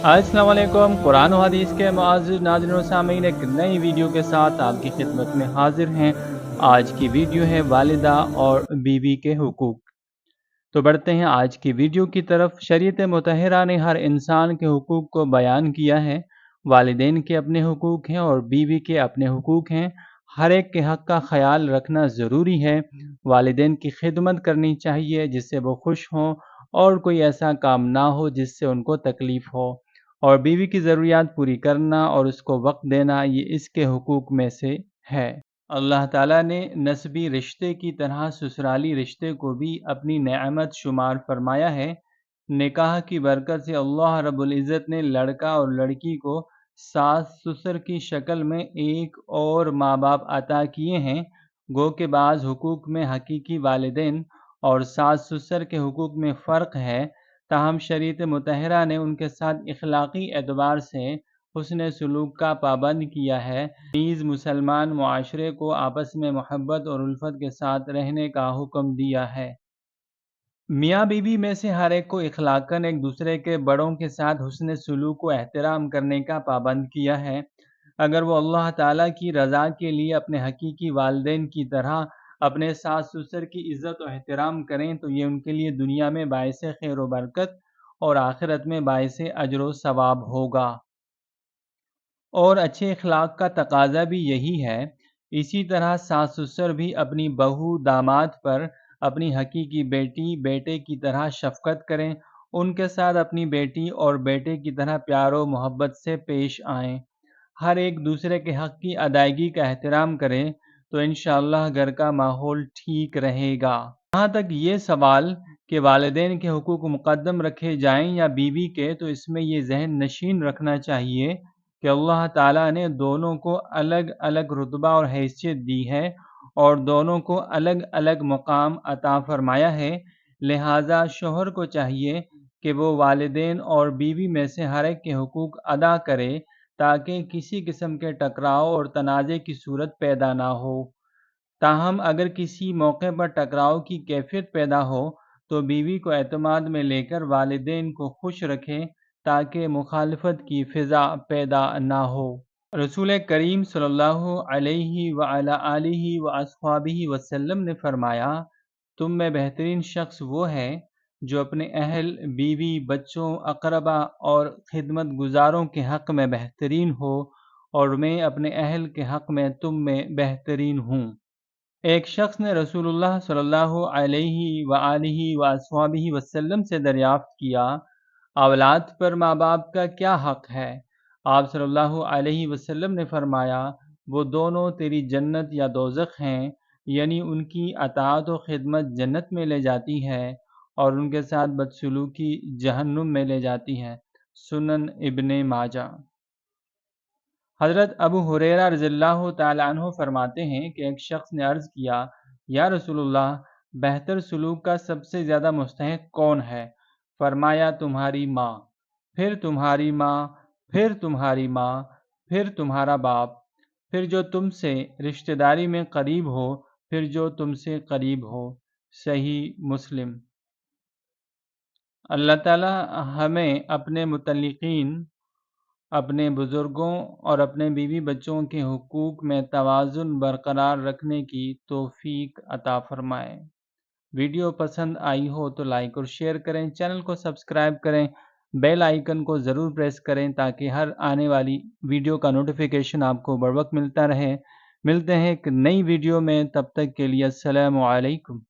अस्सलाम वालेकुम। कुरान और हदीस के मुअज़्ज़िज़ नाज़रीन और सामीन, एक नई वीडियो के साथ आपकी खिदमत में हाजिर हैं। आज की वीडियो है वालिदा और बीवी के हुकूक। तो बढ़ते हैं आज की वीडियो की तरफ। शरीयत मुतहरा ने हर इंसान के हुकूक को बयान किया है। वालिदैन के अपने हुकूक हैं और बीवी के अपने हुकूक हैं। हर एक के हक़ का ख़याल रखना ज़रूरी है। वालिदैन की खिदमत करनी चाहिए जिससे वो खुश हों, और कोई ऐसा काम ना हो जिससे उनको तकलीफ़ हो। और बीवी की ज़रूरियात पूरी करना और उसको वक़्त देना, ये इसके हुकूक में से है। अल्लाह ताला ने नस्बी रिश्ते की तरह ससुराली रिश्ते को भी अपनी नेमत शुमार फरमाया है। निकाह की बरकत से अल्लाह रब्बुल इज़्ज़त ने लड़का और लड़की को सास ससुर की शक्ल में एक और माँ बाप अता किए हैं। गो के बाज़ हुकूक में हकीकी वालिदैन और सास ससुर के हुकूक में फ़र्क है, ताहम शरीयत मुतहरा ने उनके साथ इखलाक़ी एतबार से हुस्न सलूक का पाबंद किया है। नीज़ मुसलमान मुआशरे को आपस में मोहब्बत और उल्फत के साथ रहने का हुक्म दिया है। मियाँ बीवी में से हर एक को इखलाक़न एक दूसरे के बड़ों के साथ हुस्न सलूक व एहतराम करने का पाबंद किया है। अगर वो अल्लाह ताला की रज़ा के लिए अपने हकीकी वालिदैन की तरह अपने सास ससुर की इज़्ज़त और एहतराम करें, तो ये उनके लिए दुनिया में बाइस खैर व बरकत और आखिरत में बाइस अजर व सवाब होगा। और अच्छे अखलाक का तकाज़ा भी यही है। इसी तरह सास ससुर भी अपनी बहू दामाद पर अपनी हकीकी बेटी बेटे की तरह शफ़क़त करें, उनके साथ अपनी बेटी और बेटे की तरह प्यार व मोहब्बत से पेश आएँ। हर एक दूसरे के हक़ की अदायगी का एहतराम करें, तो इंशाअल्लाह घर का माहौल ठीक रहेगा। जहाँ तक ये सवाल कि वालिदैन के हुकूक मुक़द्दम रखे जाएँ या बीवी के, तो इसमें ये ज़हन नशीन रखना चाहिए कि अल्लाह ताला ने दोनों को अलग-अलग रुतबा और हैसियत दी है और दोनों को अलग-अलग मुक़ाम अता फ़रमाया है। लिहाजा शौहर को चाहिए कि वो वालिदैन और बीवी में से हर एक के हुकूक अदा करे, ताकि किसी किस्म के टकराव और तनाज़े की सूरत पैदा ना हो। ताहम अगर किसी मौके पर टकराव की कैफ़ियत पैदा हो, तो बीवी को एतमाद में लेकर वालिदैन को खुश रखें, ताकि मुखालफत की फ़िज़ा पैदा ना हो। रसूल करीम सल्लल्लाहु अलैहि व अला आलिहि व अस्हाबिहि वसल्लम ने फरमाया, तुम में बेहतरीन शख्स वो है जो अपने अहल, बीवी, बच्चों, अक़रबा और खिदमत गुज़ारों के हक़ में बेहतरीन हो, और मैं अपने अहल के हक़ में तुम में बेहतरीन हूँ। एक शख्स ने रसूलुल्लाह सल्लल्लाहु अलैहि व आलिहि व अस्हाबिहि वसल्लम से दरियाफ़्त किया, औलाद पर माँ बाप का क्या हक़ है? आप सल्लल्लाहु अलैहि वसल्लम ने फरमाया, वो दोनों तेरी जन्नत या दोज़ख हैं, यानी उनकी अताअत व खिदमत जन्नत में ले जाती है और उनके साथ बदसलूकी जहन्नुम में ले जाती है। सुनन इब्ने माजा। हज़रत अबू हुरैरा रज़ियल्लाहु ताला अन्हु फरमाते हैं कि एक शख्स ने अर्ज़ किया, या रसूलुल्लाह, बेहतर सलूक का सबसे ज़्यादा मुस्तहिक़ कौन है? फरमाया, तुम्हारी माँ, फिर तुम्हारी माँ, फिर तुम्हारी माँ, फिर तुम्हारा बाप, फिर जो तुमसे रिश्तेदारी में करीब हो, फिर जो तुमसे करीब हो। सही मुस्लिम। अल्लाह ताला हमें अपने मुतल्लिक़ीन, अपने बुज़ुर्गों और अपने बीवी बच्चों के हुकूक में तवाज़ुन बरकरार रखने की तौफ़ीक अता फ़रमाए। वीडियो पसंद आई हो तो लाइक और शेयर करें, चैनल को सब्सक्राइब करें, बेल आइकन को ज़रूर प्रेस करें ताकि हर आने वाली वीडियो का नोटिफिकेशन आपको बर वक्त मिलता रहे। मिलते हैं एक नई वीडियो में, तब तक के लिए अस्सलामु अलैकुम।